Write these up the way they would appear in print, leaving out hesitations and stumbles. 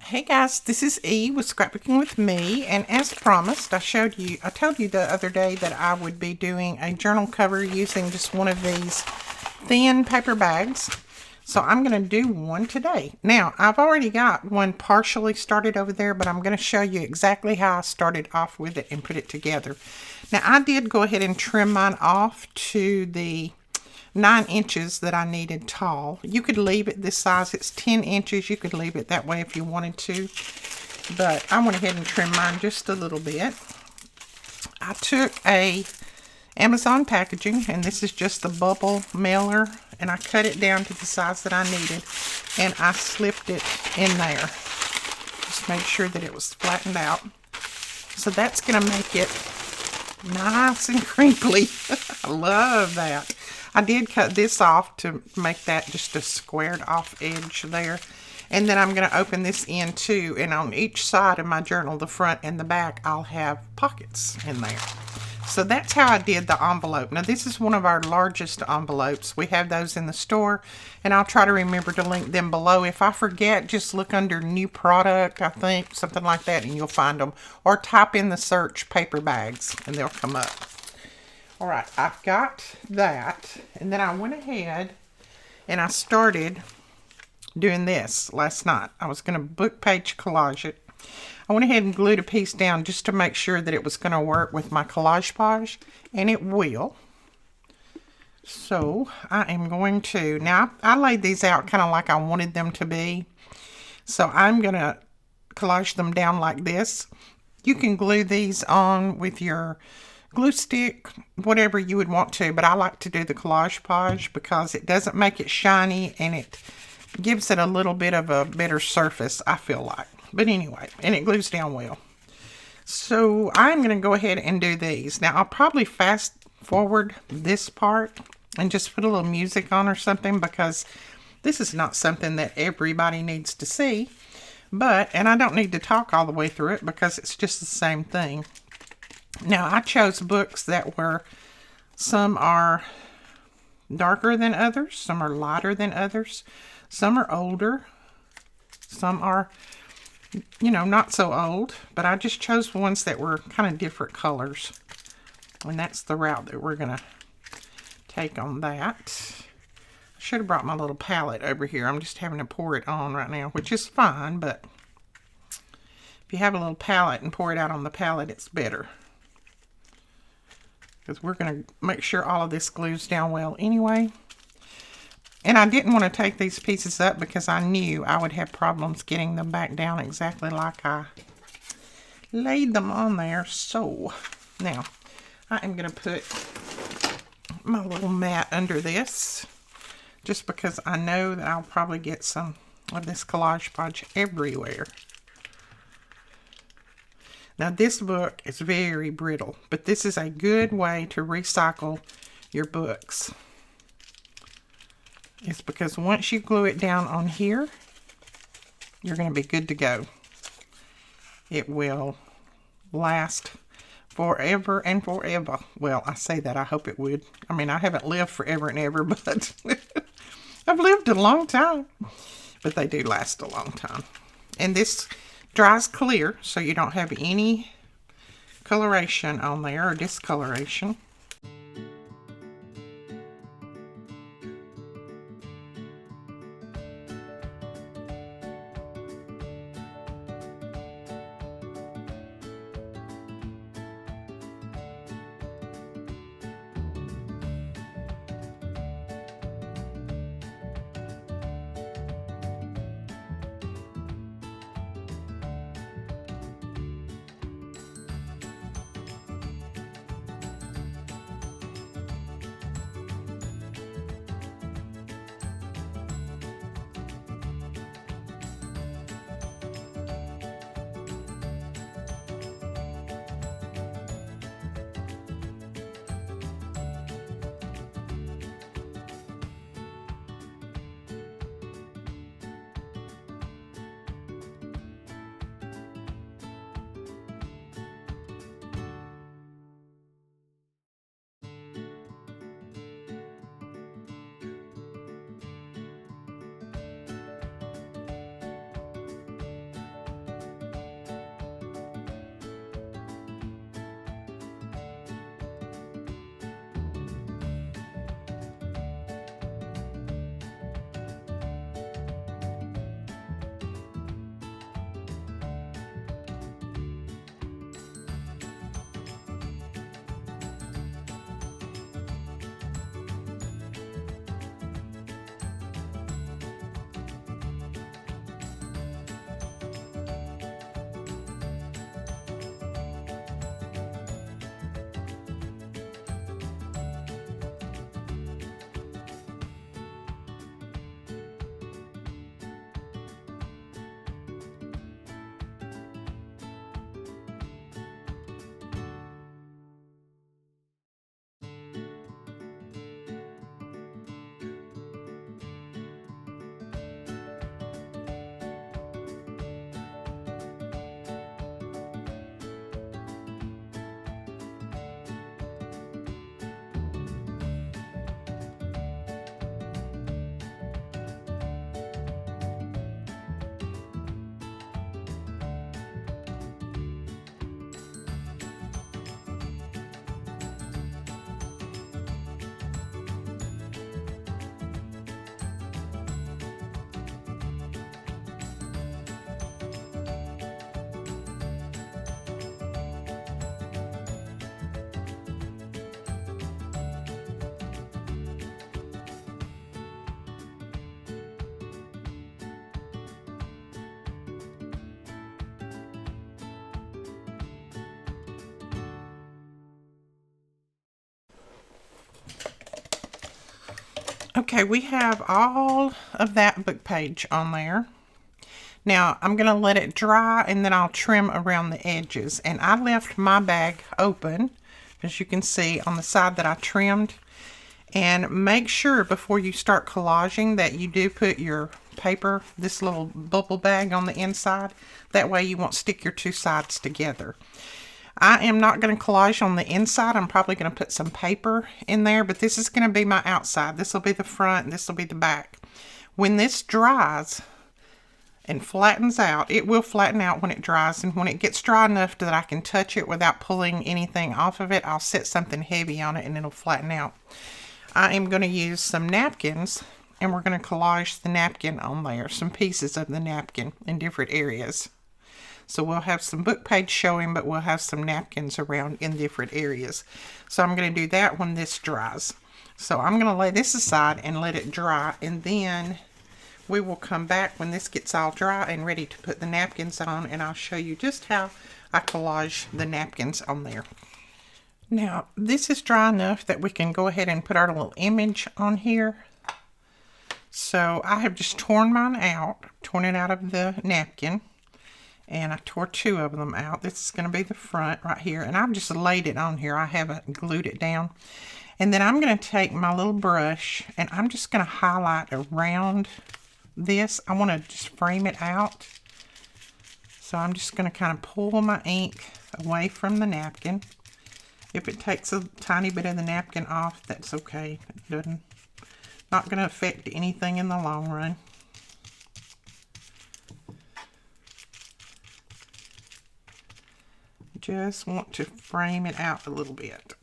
Hey guys, this is E with Scrapbooking with Me, and as promised, I told you the other day that I would be doing a journal cover using just one of these thin paper bags. So I'm going to do one today. Now, I've already got one partially started over there, but I'm going to show you exactly how I started off with it and put it together. Now, I did go ahead and trim mine off to the 9 inches that I needed tall. You could leave it this size. It's 10 inches. You could leave it that way if you wanted to. But I went ahead and trimmed mine just a little bit. I took a Amazon packaging, and this is just the bubble mailer, and I cut it down to the size that I needed, and I slipped it in there. Just make sure that it was flattened out. So that's going to make it nice and crinkly. I love that. I did cut this off to make that just a squared off edge there. And then I'm going to open this end too. And on each side of my journal, the front and the back, I'll have pockets in there. So that's how I did the envelope. Now this is one of our largest envelopes. We have those in the store. And I'll try to remember to link them below. If I forget, just look under new product, I think, something like that, and you'll find them. Or type in the search paper bags and they'll come up. All right, I've got that, and then I went ahead and I started doing this last night. I was going to book page collage it. I went ahead and glued a piece down just to make sure that it was going to work with my collage Pauge, and it will. So I am going to, now I laid these out kind of like I wanted them to be. So I'm going to collage them down like this. You can glue these on with your glue stick, whatever you would want to, but I like to do the collage Pauge because it doesn't make it shiny and it gives it a little bit of a better surface, I feel like. But anyway, and it glues down well. So I'm going to go ahead and do these. Now I'll probably fast forward this part and just put a little music on or something because this is not something that everybody needs to see. But, and I don't need to talk all the way through it because it's just the same thing. Now, I chose books that were, some are darker than others, some are lighter than others, some are older, some are, you know, not so old, but I just chose ones that were kind of different colors, and that's the route that we're going to take on that. I should have brought my little palette over here. I'm just having to pour it on right now, which is fine, but if you have a little palette and pour it out on the palette, it's better. Because we're going to make sure all of this glues down well anyway. And I didn't want to take these pieces up because I knew I would have problems getting them back down exactly like I laid them on there. So now I am going to put my little mat under this just because I know that I'll probably get some of this Collage Pauge everywhere. Now this book is very brittle, but this is a good way to recycle your books. It's because once you glue it down on here, you're going to be good to go. It will last forever and forever. Well, I say that, I hope it would. I mean, I haven't lived forever and ever, but I've lived a long time. But they do last a long time. And this dries clear, so you don't have any coloration on there or discoloration. Okay, we have all of that book page on there. Now, I'm going to let it dry and then I'll trim around the edges. And I left my bag open, as you can see, on the side that I trimmed. And make sure before you start collaging that you do put your paper, this little bubble bag, on the inside. That way you won't stick your two sides together. I am not going to collage on the inside. I'm probably going to put some paper in there, but this is going to be my outside. This will be the front and this will be the back. When this dries and flattens out, it will flatten out when it dries, and when it gets dry enough that I can touch it without pulling anything off of it, I'll set something heavy on it and it'll flatten out. I am going to use some napkins, and we're going to collage the napkin on there, some pieces of the napkin in different areas. So we'll have some book page showing, but we'll have some napkins around in different areas. So I'm going to do that when this dries. So I'm going to lay this aside and let it dry, and then we will come back when this gets all dry and ready to put the napkins on, and I'll show you just how I collage the napkins on there. Now, this is dry enough that we can go ahead and put our little image on here. So I have just torn mine out, torn it out of the napkin. And I tore two of them out. This is going to be the front right here. And I've just laid it on here. I haven't glued it down. And then I'm going to take my little brush and I'm just going to highlight around this. I want to just frame it out. So I'm just going to kind of pull my ink away from the napkin. If it takes a tiny bit of the napkin off, that's okay. It doesn't, not going to affect anything in the long run. Just want to frame it out a little bit.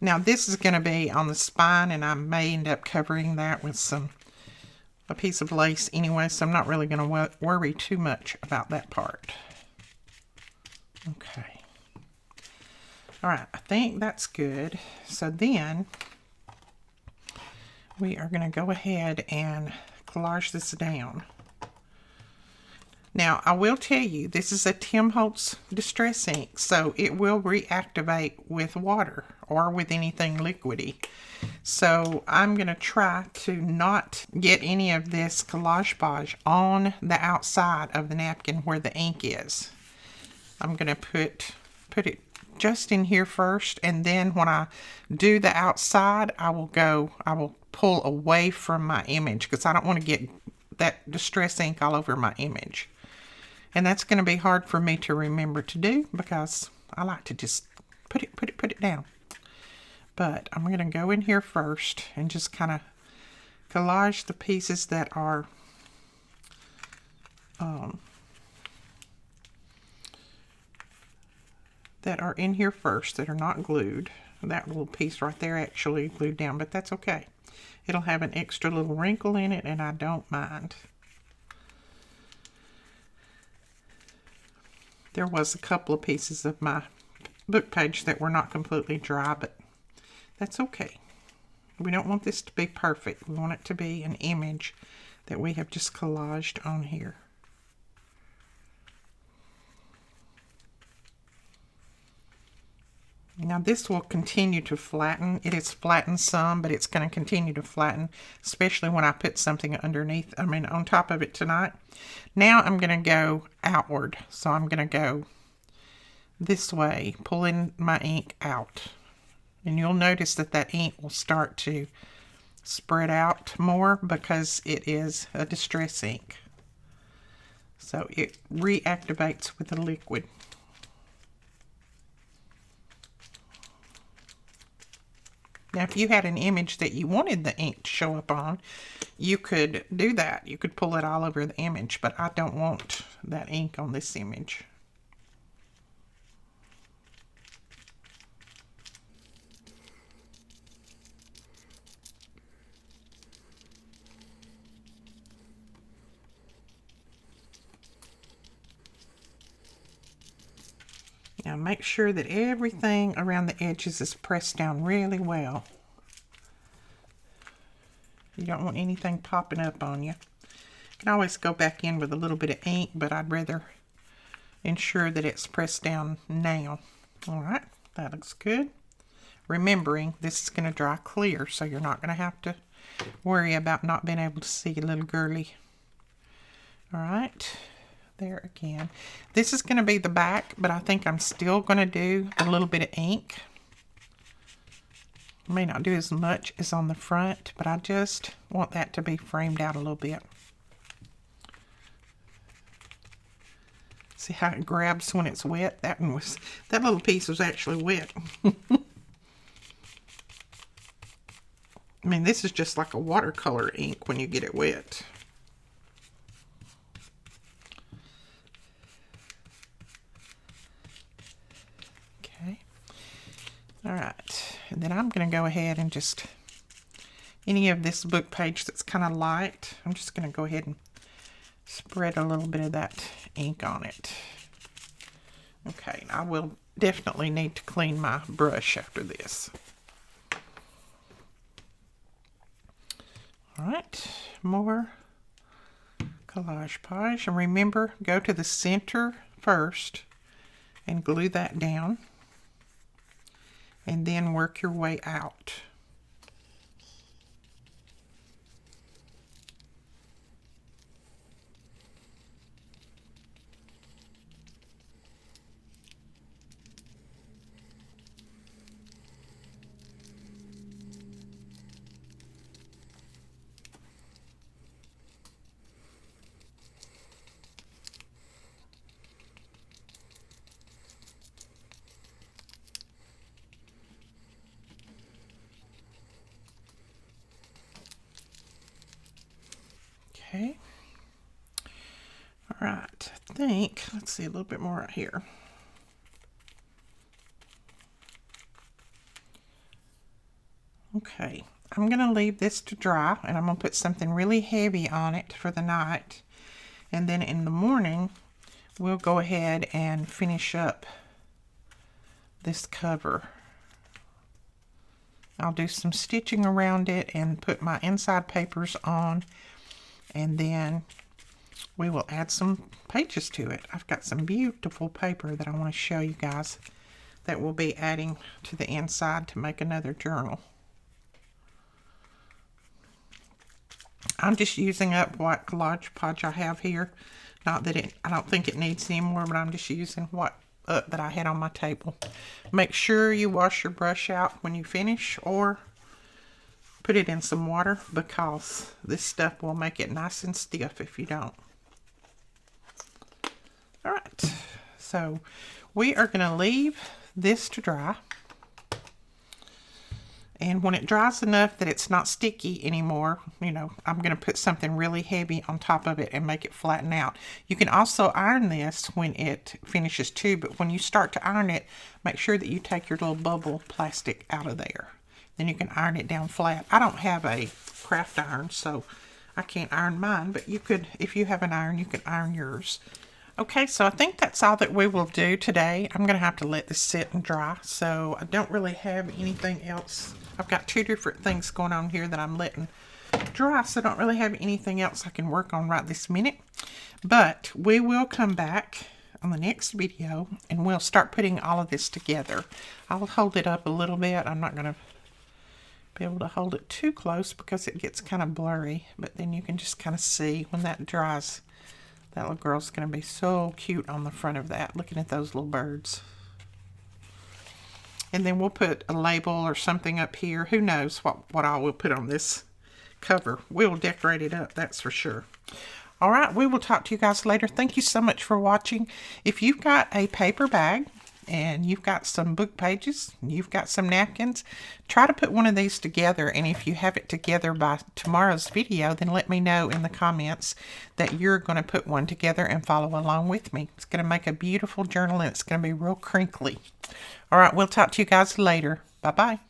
Now this is going to be on the spine, and I may end up covering that with a piece of lace anyway, so I'm not really going to worry too much about that part. Okay. All right, I think that's good. So then we are going to go ahead and collage this down. Now, I will tell you, this is a Tim Holtz Distress ink, so it will reactivate with water or with anything liquidy. So I'm going to try to not get any of this Collage Pauge on the outside of the napkin where the ink is. I'm going to put it just in here first, and then when I do the outside, I will pull away from my image because I don't want to get that distress ink all over my image. And that's going to be hard for me to remember to do because I like to just put it down. But I'm going to go in here first and just kind of collage the pieces that are in here first, that are not glued. That little piece right there actually glued down, but that's okay. It'll have an extra little wrinkle in it, and I don't mind. There was a couple of pieces of my book page that were not completely dry, but that's okay. We don't want this to be perfect. We want it to be an image that we have just collaged on here. Now this will continue to flatten. It has flattened some, but it's going to continue to flatten, especially when I put something underneath, on top of it tonight. Now I'm going to go outward. So I'm going to go this way, pulling my ink out. And you'll notice that that ink will start to spread out more because it is a distress ink. So it reactivates with the liquid. Now, if you had an image that you wanted the ink to show up on, you could do that. You could pull it all over the image, but I don't want that ink on this image. Now make sure that everything around the edges is pressed down really well. You don't want anything popping up on you. You can always go back in with a little bit of ink, but I'd rather ensure that it's pressed down now. All right, that looks good. Remembering this is going to dry clear, so you're not going to have to worry about not being able to see a little girly. All right, there again. This is going to be the back, but I think I'm still going to do a little bit of ink. May not do as much as on the front, but I just want that to be framed out a little bit. See how it grabs when it's wet? That little piece was actually wet. I mean, this is just like a watercolor ink when you get it wet. Okay. All right. And then I'm going to go ahead and just, any of this book page that's kind of light, I'm just going to go ahead and spread a little bit of that ink on it. Okay, I will definitely need to clean my brush after this. All right, more Collage Pauge. And remember, go to the center first and glue that down. And then work your way out. Okay. All right, I think, let's see a little bit more right here. Okay, I'm going to leave this to dry, and I'm going to put something really heavy on it for the night. And then in the morning, we'll go ahead and finish up this cover. I'll do some stitching around it and put my inside papers on. And then we will add some pages to it. I've got some beautiful paper that I want to show you guys that we'll be adding to the inside to make another journal. I'm just using up what Collage Pauge I have here. Not that I don't think it needs any more, but I'm just using what that I had on my table. Make sure you wash your brush out when you finish, or put it in some water, because this stuff will make it nice and stiff if you don't. All right, so we are going to leave this to dry. And when it dries enough that it's not sticky anymore, you know, I'm going to put something really heavy on top of it and make it flatten out. You can also iron this when it finishes too, but when you start to iron it, make sure that you take your little bubble plastic out of there. Then you can iron it down flat. I don't have a craft iron, so I can't iron mine, but you could, if you have an iron, you can iron yours. Okay, so I think that's all that we will do today. I'm going to have to let this sit and dry, so I don't really have anything else. I've got two different things going on here that I'm letting dry, so I don't really have anything else I can work on right this minute. But we will come back on the next video, and we'll start putting all of this together. I'll hold it up a little bit. I'm not going to be able to hold it too close because it gets kind of blurry, but then you can just kind of see when that dries. That little girl's going to be so cute on the front of that, looking at those little birds. And then we'll put a label or something up here. Who knows what I will put on this cover. We'll decorate it up, that's for sure. All right, we will talk to you guys later. Thank you so much for watching. If you've got a paper bag and you've got some book pages, you've got some napkins, try to put one of these together. And if you have it together by tomorrow's video, then let me know in the comments that you're going to put one together and follow along with me. It's going to make a beautiful journal, and it's going to be real crinkly. All right, we'll talk to you guys later. Bye-bye.